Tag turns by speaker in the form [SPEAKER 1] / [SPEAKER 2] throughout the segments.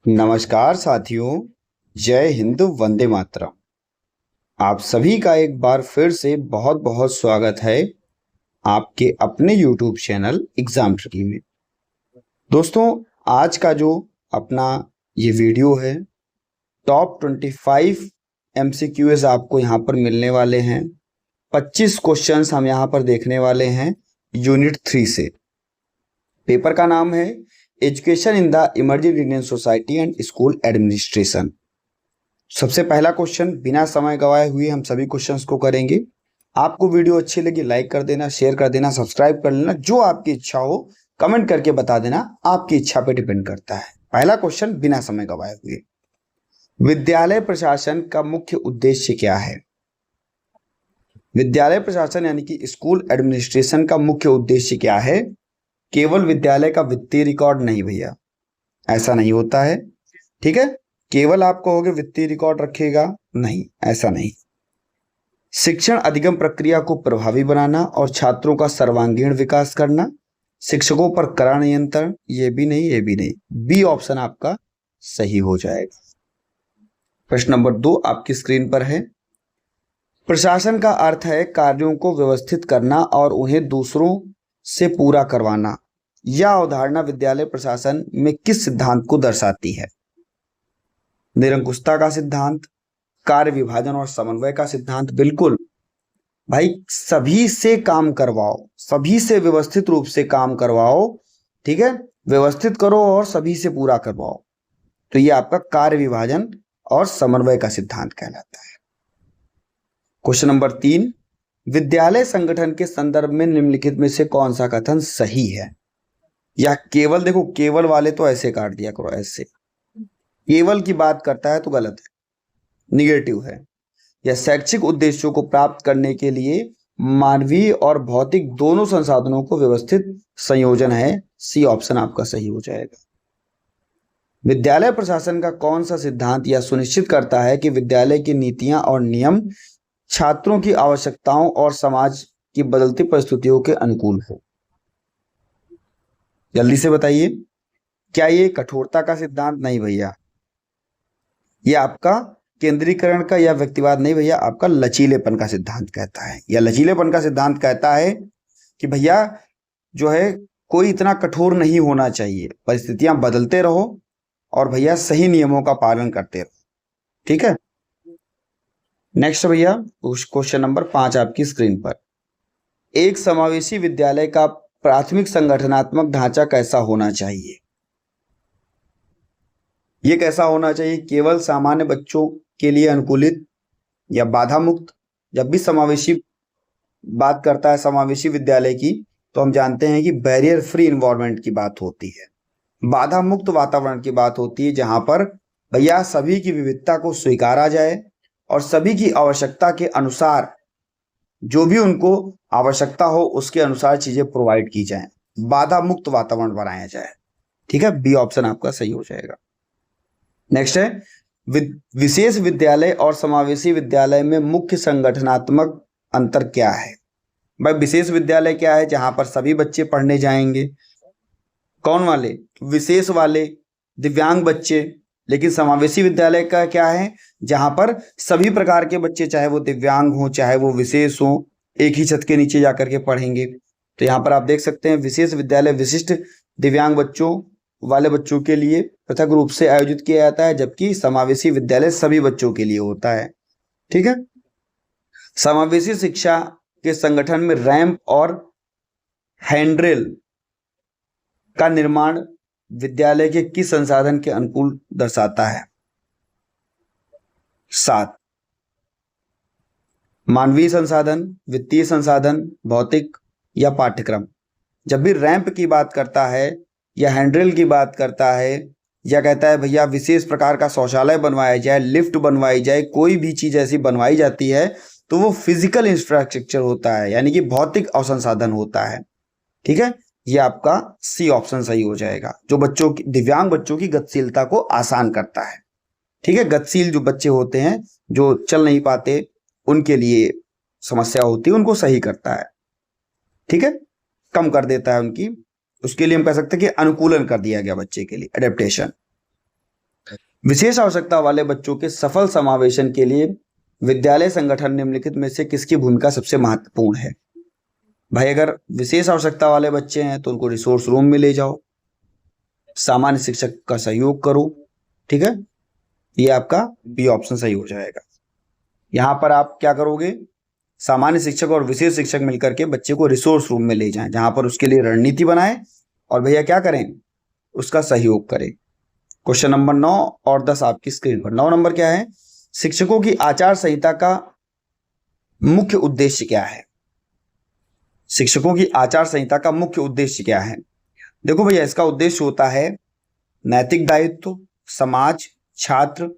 [SPEAKER 1] नमस्कार साथियों, जय हिंद, वंदे मातरम। आप सभी का एक बार फिर से बहुत बहुत स्वागत है आपके अपने YouTube चैनल एग्जाम ट्रिकी में। दोस्तों, आज का जो अपना ये वीडियो है, टॉप 25 MCQs आपको यहाँ पर मिलने वाले हैं। 25 क्वेश्चंस हम यहाँ पर देखने वाले हैं यूनिट 3 से। पेपर का नाम है education in the emerging Indian society and school administration. सबसे पहला क्वेश्चन, बिना समय गवाए हुए हम सभी क्वेश्चंस को करेंगे। आपको वीडियो अच्छी लगी लाइक कर देना, शेयर कर देना, सब्सक्राइब कर लेना, जो आपकी इच्छा हो कमेंट करके बता देना, आपकी इच्छा पे डिपेंड करता है। पहला क्वेश्चन बिना समय गवाए हुए, विद्यालय प्रशासन का मुख्य उद्देश्य क्या है? विद्यालय प्रशासन यानी कि स्कूल एडमिनिस्ट्रेशन का मुख्य उद्देश्य क्या है? केवल विद्यालय का वित्तीय रिकॉर्ड नहीं भैया, ऐसा नहीं होता है। ठीक है, केवल आप कहोगे वित्तीय रिकॉर्ड रखेगा, नहीं, ऐसा नहीं। शिक्षण अधिगम प्रक्रिया को प्रभावी बनाना और छात्रों का सर्वांगीण विकास करना। शिक्षकों पर कड़ा नियंत्रण, ये भी नहीं, ये भी नहीं। बी ऑप्शन आपका सही हो जाएगा। प्रश्न नंबर 2 आपकी स्क्रीन पर है। प्रशासन का अर्थ है कार्यों को व्यवस्थित करना और उन्हें दूसरों से पूरा करवाना। यह अवधारणा विद्यालय प्रशासन में किस सिद्धांत को दर्शाती है? निरंकुशता का सिद्धांत, कार्य विभाजन और समन्वय का सिद्धांत। बिल्कुल भाई, सभी से काम करवाओ, सभी से व्यवस्थित रूप से काम करवाओ। ठीक है, व्यवस्थित करो और सभी से पूरा करवाओ, तो ये आपका कार्य विभाजन और समन्वय का सिद्धांत कहलाता है। क्वेश्चन नंबर 3, विद्यालय संगठन के संदर्भ में निम्नलिखित में से कौन सा कथन सही है? या केवल, देखो केवल वाले तो ऐसे काट दिया करो, ऐसे केवल की बात करता है तो गलत है, निगेटिव है। या शैक्षिक उद्देश्यों को प्राप्त करने के लिए मानवीय और भौतिक दोनों संसाधनों को व्यवस्थित संयोजन है। सी ऑप्शन आपका सही हो जाएगा। विद्यालय प्रशासन का कौन सा सिद्धांत यह सुनिश्चित करता है कि विद्यालय की नीतियां और नियम छात्रों की आवश्यकताओं और समाज की बदलती परिस्थितियों के अनुकूल हो? जल्दी से बताइए, क्या ये कठोरता का सिद्धांत? नहीं भैया, ये आपका केंद्रीकरण का या व्यक्तिवाद नहीं भैया, आपका लचीलेपन का सिद्धांत कहता है। या लचीलेपन का सिद्धांत कहता है कि भैया जो है कोई इतना कठोर नहीं होना चाहिए, परिस्थितियां बदलते रहो और भैया सही नियमों का पालन करते रहो। ठीक है, नेक्स्ट भैया क्वेश्चन नंबर 5 आपकी स्क्रीन पर। एक समावेशी विद्यालय का प्राथमिक संगठनात्मक ढांचा कैसा होना चाहिए? ये कैसा होना चाहिए? केवल सामान्य बच्चों के लिए अनुकूलित या बाधा मुक्त? जब भी समावेशी बात करता है समावेशी विद्यालय की, तो हम जानते हैं कि बैरियर फ्री इन्वायरमेंट की बात होती है, बाधा मुक्त वातावरण की बात होती है, जहां पर भैया सभी की विविधता को स्वीकारा जाए और सभी की आवश्यकता के अनुसार, जो भी उनको आवश्यकता हो उसके अनुसार चीजें प्रोवाइड की जाए, बाधा मुक्त वातावरण बनाया जाए। ठीक है, बी ऑप्शन आपका सही हो जाएगा। नेक्स्ट है, विशेष विद्यालय और समावेशी विद्यालय में मुख्य संगठनात्मक अंतर क्या है? भाई, विशेष विद्यालय क्या है? जहां पर सभी बच्चे पढ़ने जाएंगे। कौन वाले? विशेष वाले, दिव्यांग बच्चे। लेकिन समावेशी विद्यालय का क्या है? जहां पर सभी प्रकार के बच्चे, चाहे वो दिव्यांग हो चाहे वो विशेष हो, एक ही छत के नीचे जाकर के पढ़ेंगे। तो यहाँ पर आप देख सकते हैं विशेष विद्यालय विशिष्ट दिव्यांग बच्चों वाले बच्चों के लिए पृथक रूप से आयोजित किया जाता है, जबकि समावेशी विद्यालय सभी बच्चों के लिए होता है। ठीक है, समावेशी शिक्षा के संगठन में रैंप और हैंड्रेल का निर्माण विद्यालय के किस संसाधन के अनुकूल दर्शाता है? 7, मानवीय संसाधन, वित्तीय संसाधन, भौतिक या पाठ्यक्रम। जब भी रैंप की बात करता है या हैंड्रेल की बात करता है या कहता है भैया विशेष प्रकार का शौचालय बनवाया जाए, लिफ्ट बनवाई जाए, कोई भी चीज ऐसी बनवाई जाती है, तो वो फिजिकल इंफ्रास्ट्रक्चर होता है, यानी कि भौतिक अवसंसाधन होता है। ठीक है, ये आपका सी ऑप्शन सही हो जाएगा, जो बच्चों की, दिव्यांग बच्चों की गतिशीलता को आसान करता है। ठीक है, गतिशील जो बच्चे होते हैं, जो चल नहीं पाते, उनके लिए समस्या होती है, उनको सही करता है। ठीक है, कम कर देता है उनकी, उसके लिए हम कह सकते हैं कि अनुकूलन कर दिया गया बच्चे के लिए, एडेप्टेशन। विशेष आवश्यकता वाले बच्चों के सफल समावेशन के लिए विद्यालय संगठन निम्नलिखित में से किसकी भूमिका सबसे महत्वपूर्ण है? भाई अगर विशेष आवश्यकता वाले बच्चे हैं तो उनको रिसोर्स रूम में ले जाओ, सामान्य शिक्षक का सहयोग करो, ठीक है, ये आपका बी ऑप्शन सही हो जाएगा। यहां पर आप क्या करोगे, सामान्य शिक्षक और विशेष शिक्षक मिलकर के बच्चे को रिसोर्स रूम में ले जाएं, जहां पर उसके लिए रणनीति बनाएं और भैया क्या करें, उसका सहयोग करें। क्वेश्चन नंबर 9 और 10 आपकी स्क्रीन पर। 9 नंबर क्या है, शिक्षकों की आचार संहिता का मुख्य उद्देश्य क्या है? शिक्षकों की आचार संहिता का मुख्य उद्देश्य क्या है? देखो भैया, इसका उद्देश्य होता है नैतिक दायित्व, समाज, छात्र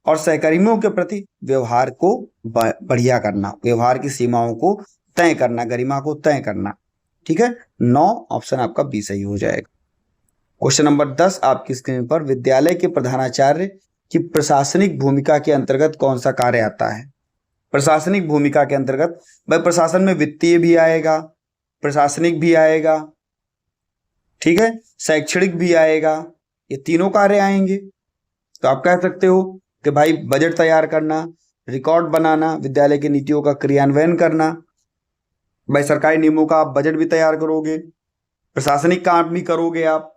[SPEAKER 1] और सहकर्मियों के प्रति व्यवहार को बढ़िया करना, व्यवहार की सीमाओं को तय करना, गरिमा को तय करना, ठीक है। 9 ऑप्शन आपका बी सही हो जाएगा। क्वेश्चन नंबर 10 आपकी स्क्रीन पर, विद्यालय के प्रधानाचार्य की प्रशासनिक भूमिका के अंतर्गत कौन सा कार्य आता है? प्रशासनिक भूमिका के अंतर्गत भाई प्रशासन में वित्तीय भी आएगा, प्रशासनिक भी आएगा, ठीक है, शैक्षणिक भी आएगा, ये तीनों कार्य आएंगे। तो आप कह सकते हो कि भाई बजट तैयार करना, रिकॉर्ड बनाना, विद्यालय की नीतियों का क्रियान्वयन करना, भाई सरकारी नियमों का आप बजट भी तैयार करोगे, प्रशासनिक काम भी करोगे, आप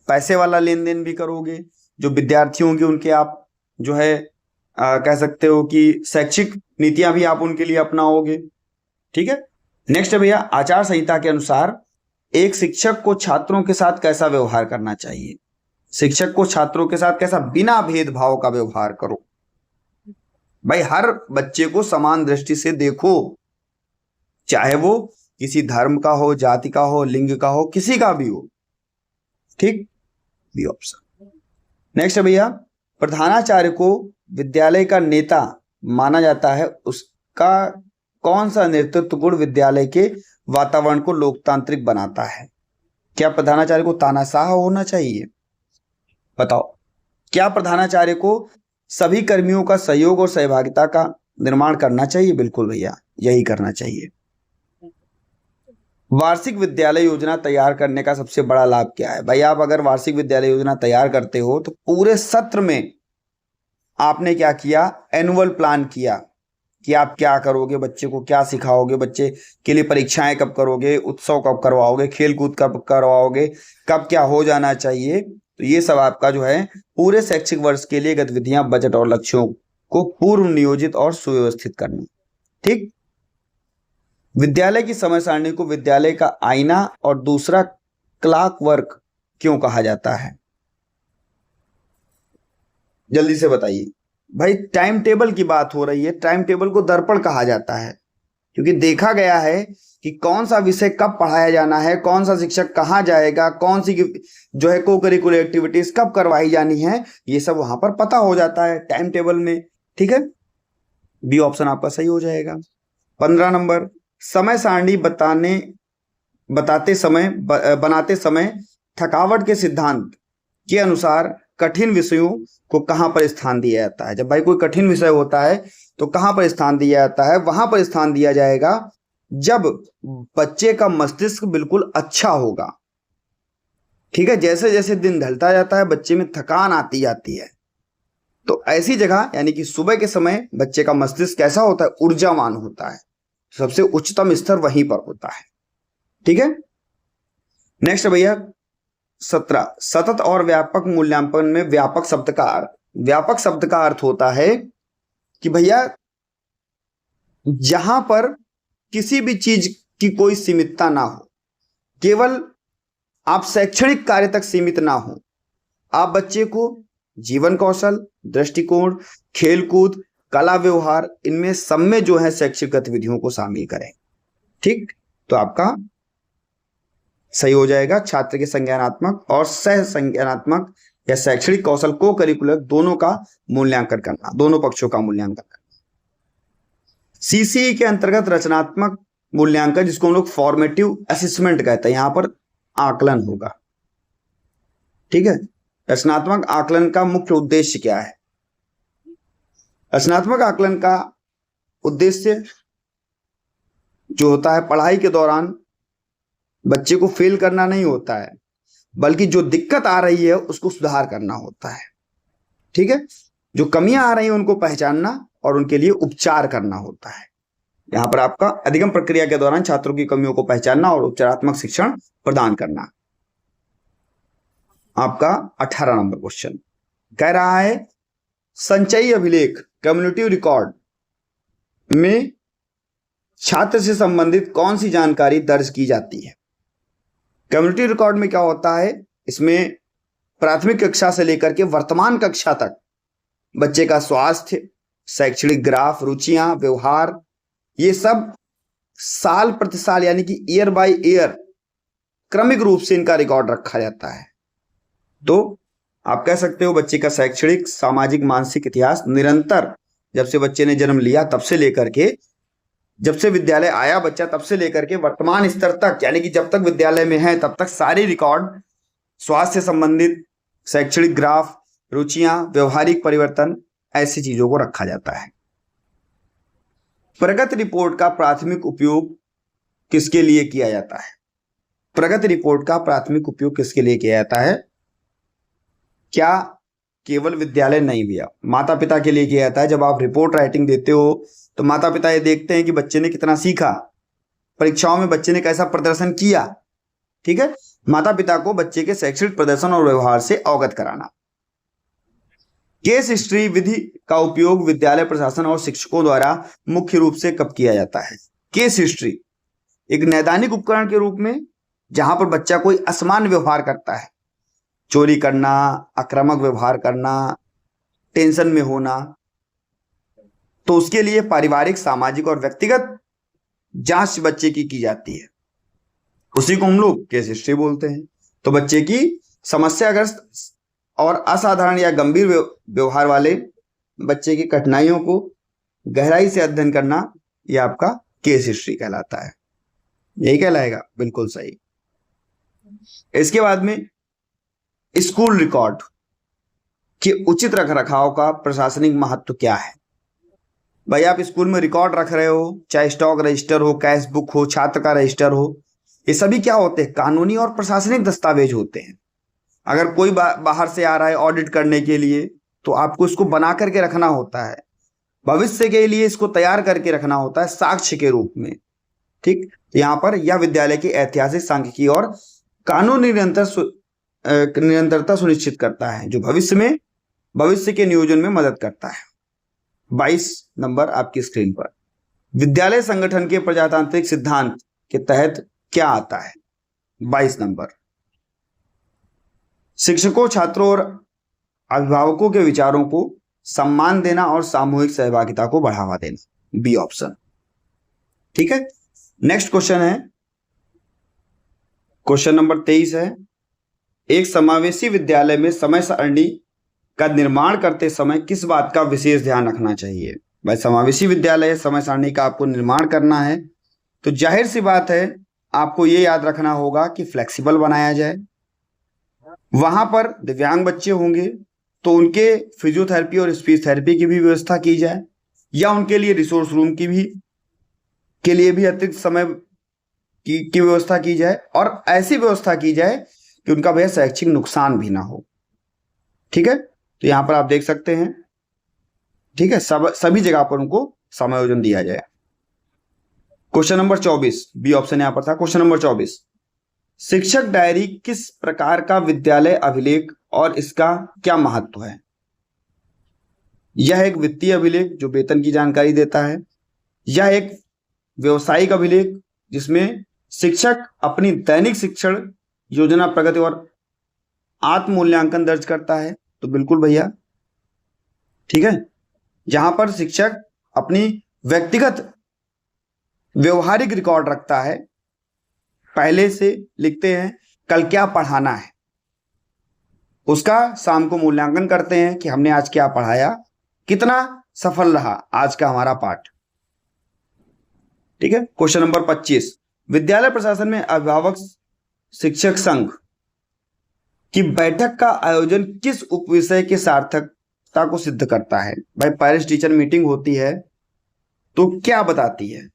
[SPEAKER 1] पैसे वाला लेन देन भी करोगे, जो विद्यार्थी होंगे उनके आप जो है कह सकते हो कि शैक्षिक नीतियां भी आप उनके लिए अपनाओगे, ठीक है। नेक्स्ट है भैया, आचार संहिता के अनुसार एक शिक्षक को छात्रों के साथ कैसा व्यवहार करना चाहिए? शिक्षक को छात्रों के साथ कैसा, बिना भेदभाव का व्यवहार करो। भाई हर बच्चे को समान दृष्टि से देखो, चाहे वो किसी धर्म का हो, जाति का हो, लिंग का हो, किसी का भी हो, ठीक, बी ऑप्शन। नेक्स्ट है भैया, प्रधानाचार्य को विद्यालय का नेता माना जाता है, उसका कौन सा नेतृत्व गुण विद्यालय के वातावरण को लोकतांत्रिक बनाता है? क्या प्रधानाचार्य को तानाशाह होना चाहिए? बताओ, क्या प्रधानाचार्य को सभी कर्मियों का सहयोग और सहभागिता का निर्माण करना चाहिए? बिल्कुल भैया, यही करना चाहिए। वार्षिक विद्यालय योजना तैयार करने का सबसे बड़ा लाभ क्या है? भाई आप अगर वार्षिक विद्यालय योजना तैयार करते हो तो पूरे सत्र में आपने क्या किया, एनुअल प्लान किया कि आप क्या करोगे, बच्चे को क्या सिखाओगे, बच्चे के लिए परीक्षाएं कब करोगे, उत्सव कब करवाओगे, खेलकूद कब करवाओगे, कब क्या हो जाना चाहिए। तो ये सब आपका जो है पूरे शैक्षिक वर्ष के लिए गतिविधियां, बजट और लक्ष्यों को पूर्व नियोजित और सुव्यवस्थित करना, ठीक। विद्यालय की समय सारणी को विद्यालय का आईना और दूसरा क्लॉक वर्क क्यों कहा जाता है? जल्दी से बताइए भाई। टाइम टेबल की बात हो रही है, टाइम टेबल को दर्पण कहा जाता है, क्योंकि देखा गया है कि कौन सा विषय कब पढ़ाया जाना है, कौन सा शिक्षक कहाँ जाएगा, कौन सी जो है को करिकुलर एक्टिविटीज कब करवाई जानी है, ये सब वहां पर पता हो जाता है टाइम टेबल में, ठीक है। बी ऑप्शन आपका सही हो जाएगा। 15 नंबर, समय सारणी बनाते समय थकावट के सिद्धांत के अनुसार कठिन विषयों को कहां पर स्थान दिया जाता है? जब भाई कोई कठिन विषय होता है तो कहां पर स्थान दिया जाता है? वहां पर स्थान दिया जाएगा जब बच्चे का मस्तिष्क बिल्कुल अच्छा होगा, ठीक है। जैसे जैसे दिन ढलता जाता है बच्चे में थकान आती जाती है, तो ऐसी जगह यानी कि सुबह के समय बच्चे का मस्तिष्क कैसा होता है, ऊर्जावान होता है, सबसे उच्चतम स्तर वहीं पर होता है, ठीक है। नेक्स्ट भैया 17, सतत और व्यापक मूल्यांकन में व्यापक शब्द का अर्थ होता है कि भैया जहां पर किसी भी चीज की कोई सीमितता ना हो, केवल आप शैक्षणिक कार्य तक सीमित ना हो, आप बच्चे को जीवन कौशल, दृष्टिकोण, खेलकूद, कला, व्यवहार, इनमें सब में जो है शैक्षिक गतिविधियों को शामिल करें, ठीक। तो आपका सही हो जाएगा। छात्र के संज्ञानात्मक और सह संज्ञानात्मक या शैक्षणिक कौशल को करिकुलर दोनों का मूल्यांकन करना, दोनों पक्षों का मूल्यांकन करना। सीसीई के अंतर्गत रचनात्मक मूल्यांकन, जिसको हम लोग फॉर्मेटिव असेसमेंट कहते हैं, यहां पर आकलन होगा, ठीक है। रचनात्मक आकलन का मुख्य उद्देश्य क्या है? रचनात्मक आकलन का उद्देश्य जो होता है पढ़ाई के दौरान बच्चे को फेल करना नहीं होता है, बल्कि जो दिक्कत आ रही है उसको सुधार करना होता है। ठीक है, जो कमियां आ रही हैं उनको पहचानना और उनके लिए उपचार करना होता है। यहां पर आपका अधिगम प्रक्रिया के दौरान छात्रों की कमियों को पहचानना और उपचारात्मक शिक्षण प्रदान करना। आपका 18 नंबर क्वेश्चन कह रहा है संचयी अभिलेख कम्युनिटी रिकॉर्ड में छात्र से संबंधित कौन सी जानकारी दर्ज की जाती है। कम्युनिटी रिकॉर्ड में क्या होता है, इसमें प्राथमिक कक्षा से लेकर के वर्तमान कक्षा तक बच्चे का स्वास्थ्य, शैक्षणिक ग्राफ, रुचियां, व्यवहार, ये सब साल प्रति साल यानी कि ईयर बाय ईयर क्रमिक रूप से इनका रिकॉर्ड रखा जाता है। तो आप कह सकते हो बच्चे का शैक्षणिक, सामाजिक, मानसिक इतिहास निरंतर जब से बच्चे ने जन्म लिया तब से लेकर के, जब से विद्यालय आया बच्चा तब से लेकर के वर्तमान स्तर तक, यानी कि जब तक विद्यालय में है तब तक सारी रिकॉर्ड, स्वास्थ्य से संबंधित, शैक्षणिक ग्राफ, रुचियां, व्यवहारिक परिवर्तन, ऐसी चीजों को रखा जाता है। प्रगति रिपोर्ट का प्राथमिक उपयोग किसके लिए किया जाता है। प्रगति रिपोर्ट का प्राथमिक उपयोग किसके लिए किया जाता है। क्या केवल विद्यालय नहीं भैया, माता पिता के लिए किया जाता है। जब आप रिपोर्ट राइटिंग देते हो तो माता पिता ये देखते हैं कि बच्चे ने कितना सीखा, परीक्षाओं में बच्चे ने कैसा प्रदर्शन किया। ठीक है, माता पिता को बच्चे के शैक्षणिक प्रदर्शन और व्यवहार से अवगत कराना। केस हिस्ट्री विधि का उपयोग विद्यालय प्रशासन और शिक्षकों द्वारा मुख्य रूप से कब किया जाता है। केस हिस्ट्री एक नैदानिक उपकरण के रूप में, जहां पर बच्चा कोई असामान्य व्यवहार करता है, चोरी करना, आक्रामक व्यवहार करना, टेंशन में होना, तो उसके लिए पारिवारिक, सामाजिक और व्यक्तिगत जांच बच्चे की जाती है। उसी को हम लोग केस हिस्ट्री बोलते हैं। तो बच्चे की समस्याग्रस्त और असाधारण या गंभीर व्यवहार वाले बच्चे की कठिनाइयों को गहराई से अध्ययन करना, यह आपका केस हिस्ट्री कहलाता है। यही कहलाएगा, बिल्कुल सही। इसके बाद में स्कूल रिकॉर्ड के उचित रखरखाव का प्रशासनिक महत्व क्या है। भाई आप स्कूल में रिकॉर्ड रख रहे हो, चाहे स्टॉक रजिस्टर हो, कैश बुक हो, छात्र का रजिस्टर हो, ये सभी क्या होते हैं, कानूनी और प्रशासनिक दस्तावेज होते हैं। अगर कोई बाहर से आ रहा है ऑडिट करने के लिए तो आपको इसको बना करके रखना होता है, भविष्य के लिए इसको तैयार करके रखना होता है साक्ष्य के रूप में। ठीक, यहाँ पर यह विद्यालय की ऐतिहासिक, सांख्यिकी और कानूनी निरंतरता सुनिश्चित करता है, जो भविष्य के नियोजन में मदद करता है। 22 नंबर आपकी स्क्रीन पर विद्यालय संगठन के प्रजातांत्रिक सिद्धांत के तहत क्या आता है। 22 नंबर शिक्षकों, छात्रों और अभिभावकों के विचारों को सम्मान देना और सामूहिक सहभागिता को बढ़ावा देना, बी ऑप्शन। ठीक है, नेक्स्ट क्वेश्चन है, क्वेश्चन नंबर 23 है, एक समावेशी विद्यालय में समय सारणी का निर्माण करते समय किस बात का विशेष ध्यान रखना चाहिए। भाई समावेशी विद्यालय, समय सारणी का आपको निर्माण करना है तो जाहिर सी बात है आपको ये याद रखना होगा कि फ्लेक्सिबल बनाया जाए। वहां पर दिव्यांग बच्चे होंगे तो उनके फिजियोथेरेपी और स्पीच थेरेपी की भी व्यवस्था की जाए, या उनके लिए रिसोर्स रूम के लिए भी अतिरिक्त समय की व्यवस्था की जाए, और ऐसी व्यवस्था की जाए कि उनका भैया शैक्षिक नुकसान भी ना हो। ठीक है, तो यहां पर आप देख सकते हैं। ठीक है, सभी जगह पर उनको समायोजन दिया जाए। क्वेश्चन नंबर 24, बी ऑप्शन यहां पर था। क्वेश्चन नंबर 24, शिक्षक डायरी किस प्रकार का विद्यालय अभिलेख और इसका क्या महत्व है। यह एक वित्तीय अभिलेख जो वेतन की जानकारी देता है, यह एक व्यवसायिक अभिलेख जिसमें शिक्षक अपनी दैनिक शिक्षण योजना, प्रगति और आत्म मूल्यांकन दर्ज करता है। तो बिल्कुल भैया ठीक है, जहां पर शिक्षक अपनी व्यक्तिगत व्यवहारिक रिकॉर्ड रखता है, पहले से लिखते हैं कल क्या पढ़ाना है, उसका शाम को मूल्यांकन करते हैं कि हमने आज क्या पढ़ाया, कितना सफल रहा आज का हमारा पाठ। ठीक है, क्वेश्चन नंबर 25, विद्यालय प्रशासन में अभिभावक शिक्षक संघ की बैठक का आयोजन किस उपविषय की सार्थकता को सिद्ध करता है। भाई पेरेंट्स टीचर मीटिंग होती है तो क्या बताती है,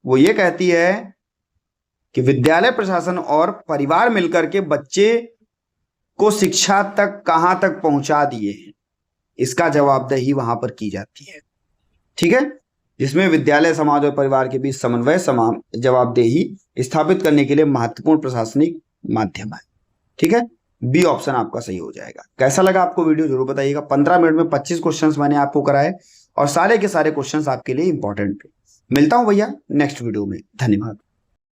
[SPEAKER 1] वो ये कहती है कि विद्यालय प्रशासन और परिवार मिलकर के बच्चे को शिक्षा तक कहां तक पहुंचा दिए हैं। इसका जवाबदेही वहां पर की जाती है। ठीक है, जिसमें विद्यालय, समाज और परिवार के बीच समन्वय, समान जवाबदेही स्थापित करने के लिए महत्वपूर्ण प्रशासनिक माध्यम है। ठीक है, बी ऑप्शन आपका सही हो जाएगा। कैसा लगा आपको वीडियो जरूर बताइएगा। 15 मिनट में 25 क्वेश्चंस मैंने आपको कराए और सारे के सारे क्वेश्चंस आपके लिए इंपॉर्टेंट थे। मिलता हूं भैया नेक्स्ट वीडियो में। धन्यवाद।